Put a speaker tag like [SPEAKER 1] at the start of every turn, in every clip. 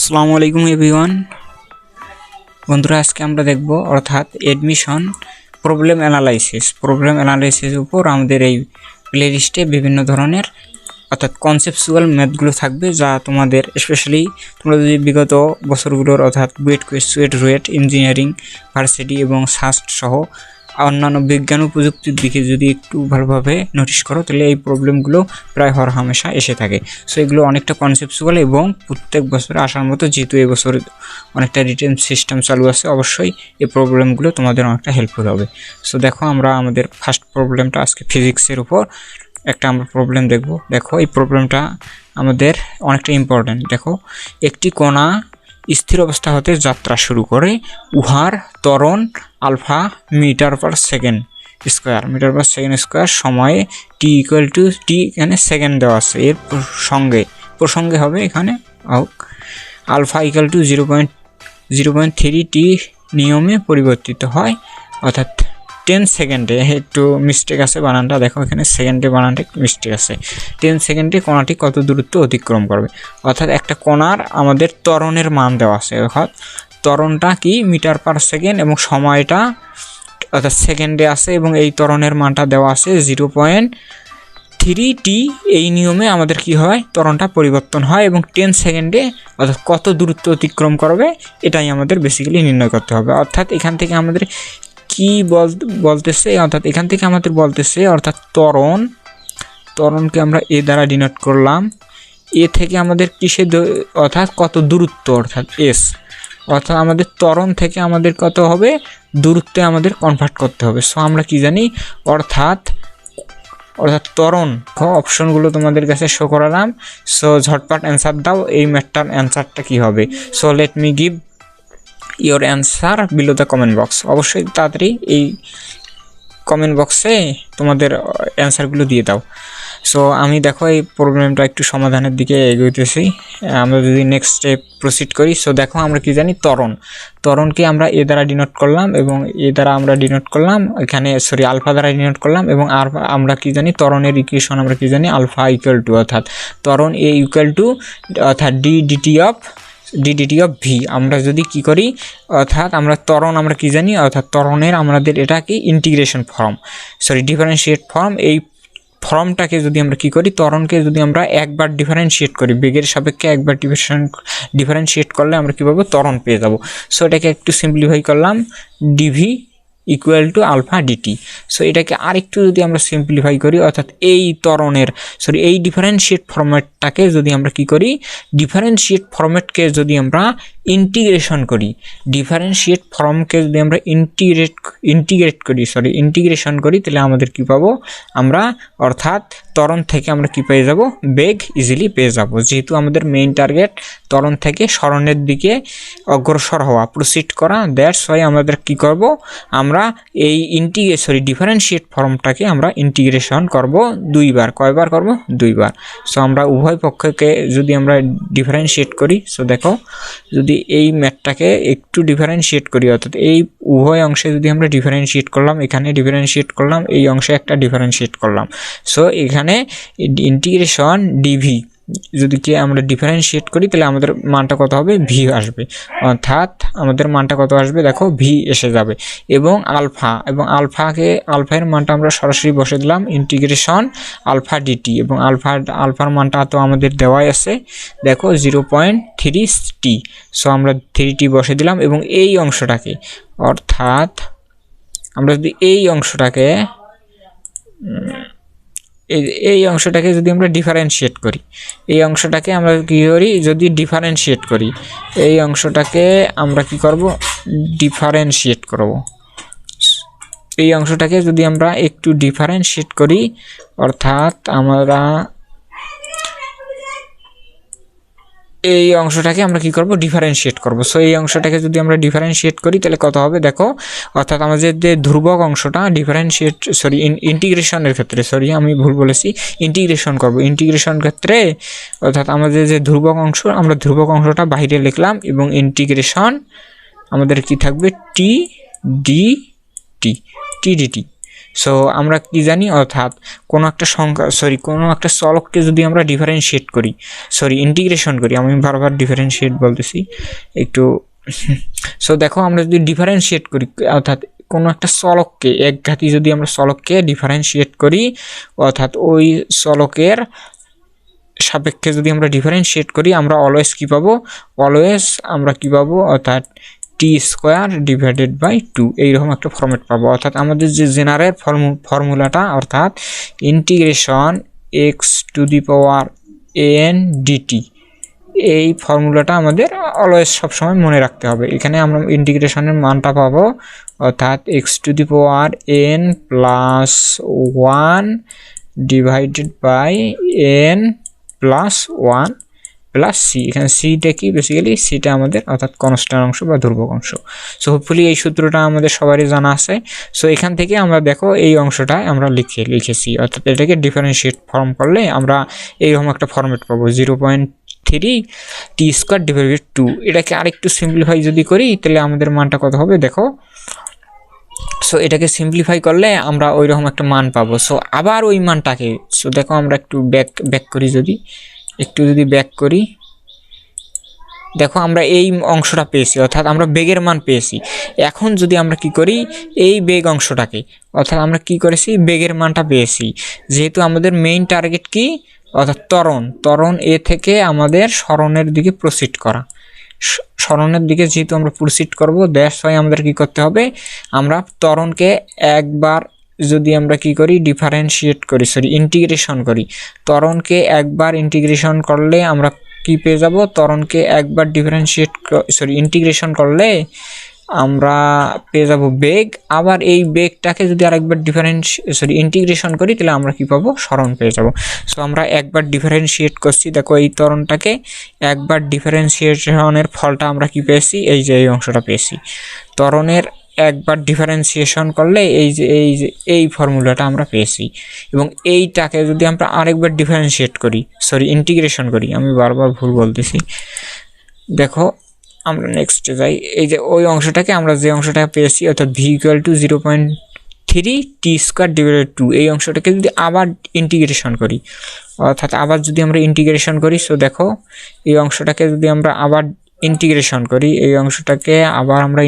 [SPEAKER 1] আসসালামু আলাইকুম এভরিওয়ান। বন্ধুরা, আজকে আমরা দেখব অর্থাৎ অ্যাডমিশন প্রবলেম অ্যানালাইসিস উপর আমাদের এই প্লেলিস্টে বিভিন্ন ধরনের অর্থাৎ কনসেপচুয়াল ম্যাথগুলো থাকবে, যা তোমাদের স্পেশালি তোমরা যদি বিগত বছরগুলোর অর্থাৎ বুয়েট, কুয়েট, রুয়েট, ইঞ্জিনিয়ারিং, ভার্সিটি এবং সাস্ট সহ অন্যান্য বিজ্ঞান ও প্রযুক্তির দিকে যদি একটু ভালোভাবে নোটিশ করো, তাহলে এই প্রবলেমগুলো প্রায় হরহামেশা এসে থাকে। সো এগুলো অনেকটা কনসেপচুয়াল এবং প্রত্যেক বছরে আসার মতো, যেহেতু এই বছর অনেকটা রিটেন সিস্টেম চালু আছে, অবশ্যই এই প্রবলেমগুলো তোমাদের অনেকটা হেল্পফুল হবে। সো দেখো, আমরা আমাদের ফার্স্ট প্রবলেমটা আজকে ফিজিক্সের উপর একটা আমরা প্রবলেম দেখব। দেখো, এই প্রবলেমটা আমাদের অনেকটা ইম্পর্টেন্ট। দেখো, একটি কণা স্থির অবস্থা হতে যাত্রা শুরু করে, উহার ত্বরণ alpha metre per second square সময়ে টি ইকুয়াল টু টি, এখানে সেকেন্ড দেওয়া আছে, এর প্রসঙ্গে হবে এখানে আলফা ইকুয়াল টু 0.3 টি নিয়মে পরিবর্তিত হয়, অর্থাৎ 10 সেকেন্ডে, একটু মিস্টেক আছে বানানটা, দেখো এখানে সেকেন্ডে বানানটা একটু মিস্টেক আছে। 10 সেকেন্ডে কণাটি কত দূরত্ব অতিক্রম করবে, অর্থাৎ একটা কণার আমাদের ত্বরণের মান দেওয়া আছে, অর্থাৎ ত্বরণটা কি মিটার পার সেকেন্ড এবং সময়টা অর্থাৎ সেকেন্ডে আছে এবং এই ত্বরণের মানটা দেওয়া আছে 0.3 টি। এই নিয়মে আমাদের কি হয়, ত্বরণটা পরিবর্তন হয় এবং 10 সেকেন্ডে অর্থাৎ কত দূরত্ব অতিক্রম করবে, এটাই আমাদের বেসিক্যালি নির্ণয় করতে হবে। অর্থাৎ এখান থেকে আমাদের কি বলতেছে, অর্থাৎ এখান থেকে আমাদের বলতেছে অর্থাৎ ত্বরণকে আমরা এ দ্বারা ডিনোট করলাম, এ থেকে আমাদের কিসে অর্থাৎ কত দূরত্ব, অর্থাৎ এস, অর্থাৎ আমাদের ত্বরণ থেকে আমাদের কত হবে, দূরত্বে আমাদের কনভার্ট করতে হবে। সো আমরা কি জানি, অর্থাৎ ত্বরণ, অপশনগুলো তোমাদের কাছে শো করালাম। সো ঝটপট অ্যান্সার দাও, এই ম্যাথটার অ্যান্সারটা কি হবে। So let me give your answer below the comment box. অবশ্যই তাড়াতাড়ি এই কমেন্ট বক্সে তোমাদের অ্যান্সারগুলো দিয়ে দাও। সো আমি দেখো এই প্রবলেমটা একটু সমাধানের দিকে এগোইতেছি। আমরা যদি নেক্সট স্টেপ প্রসিড করি, সো দেখো আমরা কি জানি, ত্বরণকে আমরা এ দ্বারা ডিনোট করলাম এবং এ দ্বারা আমরা ডিনোট করলাম, এখানে আলফা দ্বারা ডিনোট করলাম এবং আর আমরা কি জানি, ত্বরণের ইকুয়েশন আমরা কি জানি, আলফা ইকুয়াল টু অর্থাৎ ত্বরণ এ ইকুয়াল টু অর্থাৎ ডিডিটি অফ ভি। আমরা যদি কি করি, অর্থাৎ আমরা ত্বরণ আমরা কি জানি, অর্থাৎ ত্বরণের আমাদের এটা কি ইন্টিগ্রেশন ফর্ম, ডিফারেন্সিয়েট ফর্ম। এই ফর্মটাকে যদি আমরা কি করি, ত্বরণকে যদি আমরা একবার ডিফারেন্সিয়েট করি, বেগের সাপেক্ষে একবার ডিফারেন্সিয়েট করলে আমরা কী পাবো, ত্বরণ পেয়ে যাবো। সো এটাকে একটু সিম্পলিফাই করলাম, dv equal to alpha dt. So এটাকে আরেকটু যদি আমরা সিম্পলিফাই করি, অর্থাৎ এই ত্বরণের এই ডিফারেন্সিয়েট ফরম্যাটটাকে যদি আমরা কি করি, ডিফারেন্সিয়েট ফরম্যাটকে যদি আমরা ইন্টিগ্রেশন করি, ইন্টিগ্রেশন করি, তাহলে আমাদের কি পাবো আমরা, অর্থাৎ ত্বরণ থেকে আমরা কি পেয়ে যাব, বেগ ইজিলি পেয়ে যাব। যেহেতু আমাদের মেইন টার্গেট ত্বরণ থেকে সরণের দিকে অগ্রসর হওয়া, প্রসিড করা, দ্যাটস ওয়াই আমাদের কি করব, আমরা এই ডিফারেন্সিয়েট ফর্মটাকে আমরা ইন্টিগ্রেশন করব দুইবার। কয়বার করব, দুইবার। সো আমরা উভয় পক্ষকে যদি আমরা ডিফারেন্সিয়েট করি, সো দেখো যদি এই ম্যাথটাকে একটু ডিফারেন্সিয়েট করি, অর্থাৎ এই উভয় অংশে যদি আমরা ডিফারেন্সিয়েট করলাম, এখানে ডিফারেন্সিয়েট করলাম, এই অংশে একটা ডিফারেন্সিয়েট করলাম। সো এখানে ইন্টিগ্রেশন ডিভি যদি কি আমরা ডিফারেন্সিয়েট করি, তাহলে আমাদের মানটা কত হবে, ভি আসবে, অর্থাৎ আমাদের মানটা কত আসবে, দেখো ভি এসে যাবে। এবং আলফার মানটা আমরা সরাসরি বসে দিলাম, ইন্টিগ্রেশন আলফা ডিটি, এবং আলফার মানটা তো আমাদের দেওয়াই আছে, দেখো 0.3 টি। সো আমরা 3 টি বসে দিলাম এবং এই অংশটাকে, অর্থাৎ আমরা যদি এই অংশটাকে যদি আমরা ডিফারেন্সিয়েট করি, এই অংশটাকে আমরা কী করি, যদি ডিফারেন্সিয়েট করি, এই অংশটাকে আমরা কি করব, ডিফারেন্সিয়েট করব। এই অংশটাকে যদি আমরা একটু ডিফারেন্সিয়েট করি, অর্থাৎ আমরা এই অংশটাকে আমরা কি করব, ডিফারেন্সিয়েট করব। সো এই অংশটাকে যদি আমরা ডিফারেন্সিয়েট করি, তাহলে কত হবে, দেখো, অর্থাৎ আমাদের যে ধ্রুবক অংশটা ইন্টিগ্রেশনের ক্ষেত্রে, আমি ভুল বলেছি, ইন্টিগ্রেশন করব, ইন্টিগ্রেশন ক্ষেত্রে অর্থাৎ আমাদের যে ধ্রুবক অংশ, আমরা ধ্রুবক অংশটা বাইরে লিখলাম এবং ইন্টিগ্রেশন আমাদের কি থাকবে, টি ডিটি। সো আমরা কি জানি, অর্থাৎ কোনো একটা সংখ্যা কোনো একটা চলককে যদি আমরা ডিফারেন্সিয়েট করি, ইন্টিগ্রেশন করি, আমি বারবার ডিফারেন্সিয়েট বলতেছি একটু। সো দেখো, আমরা যদি ডিফারেন্সিয়েট করি, অর্থাৎ কোনো একটা চলককে, একঘাতি যদি আমরা চলককে ডিফারেন্সিয়েট করি, অর্থাৎ ওই চলকের সাপেক্ষে যদি আমরা ডিফারেন্সিয়েট করি, আমরা অলওয়েজ কি পাবো, অর্থাৎ টি স্কোয়ার ডিভাইডেড বাই 2 এইরকম একটা ফর্মেট পাবো। অর্থাৎ আমাদের যে জেনারেল ফর্মুলাটা, অর্থাৎ integration x to the power n dt, এই ফর্মুলাটা আমাদের অলওয়েজ সবসময় মনে রাখতে হবে। এখানে আমরা ইন্টিগ্রেশনের মানটা পাবো, অর্থাৎ x to the power n plus 1 divided by n plus 1 plus c. এখানে সিটা কি, বেসিক্যালি সিটা আমাদের অর্থাৎ কনস্ট্যান্ট অংশ বা ধ্রুবক অংশ। সো হোপফুলি এই সূত্রটা আমাদের সবারই জানা আছে। সো এখান থেকে আমরা দেখো এই অংশটা আমরা লিখেছি, অর্থাৎ এটাকে ডিফারেন্সিয়েট ফর্ম করলে আমরা এইরকম একটা ফর্মেট পাবো, 0.3 টি স্কোয়ার ডিভাইডেড 2। এটাকে আরেকটু সিম্পলিফাই যদি করি তাহলে আমাদের মানটা কত হবে দেখো। সো এটাকে সিম্পলিফাই করলে আমরা ওই রকম একটা মান পাবো। সো আবার ওই মানটাকে, সো দেখো আমরা একটু ব্যাক করি, যদি ব্যাক করি, দেখো আমরা এই অংশটা পেয়েছি, অর্থাৎ আমরা বেগের মান পেয়েছি। এখন যদি আমরা কি করি, এই বেগ অংশটাকে, অর্থাৎ আমরা কি করেছি, বেগের মানটা পেয়েছি। যেহেতু আমাদের মেইন টার্গেট কি, অর্থাৎ ত্বরণ এ থেকে আমাদের সরণের দিকে প্রসিড করা, সরণের দিকে যেহেতু আমরা প্রসিড করবো, দ্যাটস ওয়াই আমাদের কি করতে হবে, আমরা ত্বরণকে একবার যদি আমরা কি করি, ডিফারেন্সিয়েট করি, ইন্টিগ্রেশন করি, ত্বরণকে একবার ইন্টিগ্রেশন করলে আমরা কি পেয়ে যাব, ত্বরণকে একবার ইন্টিগ্রেশন করলে আমরা পেয়ে যাব বেগ। আবার এই বেগটাকে যদি আরেকবার ইন্টিগ্রেশন করি তাহলে আমরা কি পাবো, সরণ পেয়ে যাব। সো আমরা একবার ডিফারেন্সিয়েট করছি, দেখো এই ত্বরণটাকে একবার ডিফারেন্সিয়েশনের ফলটা আমরা কি পেয়েছি, এই যে এই অংশটা পেয়েছি। ত্বরণের একবার ডিফারেন্সিয়েশন করলে এই ফর্মুলাটা আমরা পেয়েছি। এবং এইটাকে যদি আমরা আরেকবার ডিফারেন্সিয়েট করি, ইন্টিগ্রেশন করি, আমি বারবার ভুল বলতেছি, দেখো আমরা নেক্সটে যাই। এই যে ওই অংশটাকে আমরা যে অংশটা পেয়েছি, অর্থাৎ V equal to 0.3 T square divided 2, এই অংশটাকে যদি আবার ইন্টিগ্রেশন করি, অর্থাৎ আবার যদি আমরা ইন্টিগ্রেশন করি, সো দেখো এই অংশটাকে যদি আমরা আবার ইন্টিগ্রেশন করি, এই অংশটাকে আবার আমরা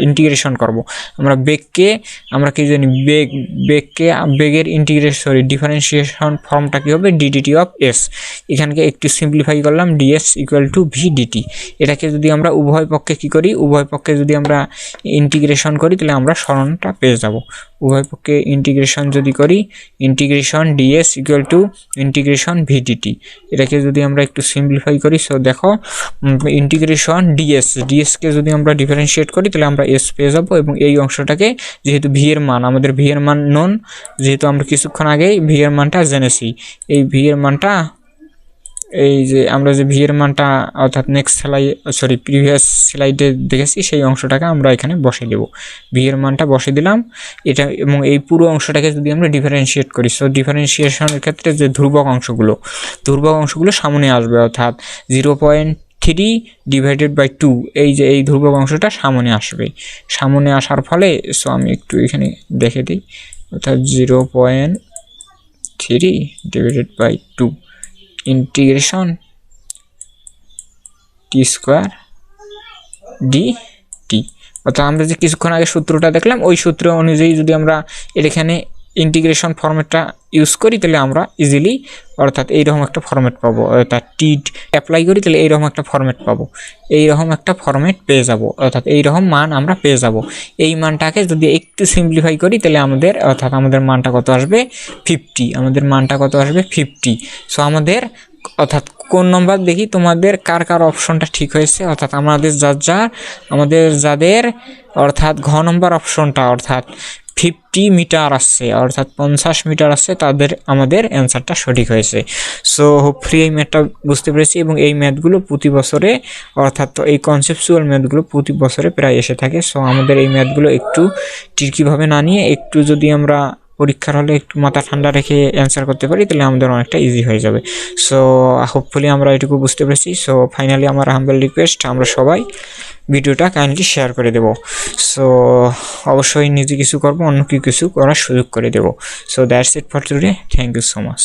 [SPEAKER 1] ইন্টিগ্রেশন করব। আমরা বেগকে, আমরা কি জানি, বেগের ডিফারেন্সিয়েশন ফর্মটা কি হবে, ডিডিটি অফ এস। এখানকে একটু সিম্পলিফাই করলাম, ds equal to v dt. এটাকে যদি আমরা উভয় পক্ষে কি করি, উভয় পক্ষে যদি আমরা ইন্টিগ্রেশন করি তাহলে আমরা সরণটা পেয়ে যাব। উভয় পক্ষে ইন্টিগ্রেশন যদি করি, integration DS equal two integration VDT, এটাকে যদি আমরা একটু সিম্পলিফাই করি, সো দেখো ইন্টিগ্রেশন ডিএসকে যদি আমরা ডিফারেন্সিয়েট করি তাহলে আমরা এস পেয়ে যাব। এবং এই অংশটাকে যেহেতু ভি এর মান, আমাদের ভি এর মান নন, যেহেতু আমরা কিছুক্ষণ আগেই ভি এর মানটা জেনেছি, এই ভি এর মানটা, এই যে আমরা যে ভি এর মানটা অর্থাৎ প্রিভিয়াস স্লাইডে দেখেছি, সেই অংশটাকে আমরা এখানে বসে দেব, ভি এর মানটা বসে দিলাম এটা। এবং এই পুরো অংশটাকে যদি আমরা ডিফারেন্সিয়েট করি, সো ডিফারেন্সিয়েশনের ক্ষেত্রে যে ধ্রুবক অংশগুলো সামনে আসবে, অর্থাৎ 0.3 ডিভাইডেড বাই 2, এই যে এই ধ্রুবক অংশটা সামনে আসবে। সামনে আসার ফলে, সো আমি একটু এখানে দেখে দিই, অর্থাৎ 0.3 divided by 2 integration t square dt. অর্থাৎ আমরা যে কিছুক্ষণ আগে সূত্রটা দেখলাম, ওই সূত্র অনুযায়ী যদি আমরা এখানে ইন্টিগ্রেশন ফরম্যাটটা ইউজ করি তাহলে আমরা ইজিলি, অর্থাৎ এইরকম একটা ফরম্যাট পাবো, অর্থাৎ টি অ্যাপ্লাই করি তাহলে এইরকম একটা ফরম্যাট পাবো, এইরকম একটা ফরম্যাট পেয়ে যাব, অর্থাৎ এইরকম মান আমরা পেয়ে যাব। এই মানটাকে যদি একটু সিম্পলিফাই করি তাহলে আমাদের মানটা কত আসবে, 50। আমাদের মানটা কত আসবে, 50। সো অর্থাৎ কোন নম্বর দেখি তোমাদের কার অপশনটা ঠিক হয়েছে, অর্থাৎ যাদের অর্থাৎ ঘ নম্বর অপশনটা, অর্থাৎ 50 মিটার আসছে, অর্থাৎ 50 মিটার আসছে, আমাদের অ্যান্সারটা সঠিক হয়েছে। সো হোপফুলি এই ম্যাথটা বুঝতে পেরেছি। এবং এই ম্যাথগুলো প্রতি বছরে, অর্থাৎ এই কনসেপচুয়াল ম্যাথগুলো প্রতি বছরে প্রায় এসে থাকে। সো আমাদের এই ম্যাথগুলো একটু ট্রিকিভাবে না নিয়ে একটু যদি আমরা পরীক্ষার হলে একটু মাথা ঠান্ডা রেখে অ্যান্সার করতে পারি, তাহলে আমাদের অনেকটা ইজি হয়ে যাবে। সো হোপফুলি আমরা এটুকু বুঝতে পেরেছি। সো ফাইনালি আমার হাম্বল রিকোয়েস্ট, আমরা সবাই ভিডিওটা কাইন্ডলি শেয়ার করে দেব। সো অবশ্যই নিজে কিছু করবো, অন্য কিছু করার সুযোগ করে দেব। So that's it for today, thank you so much.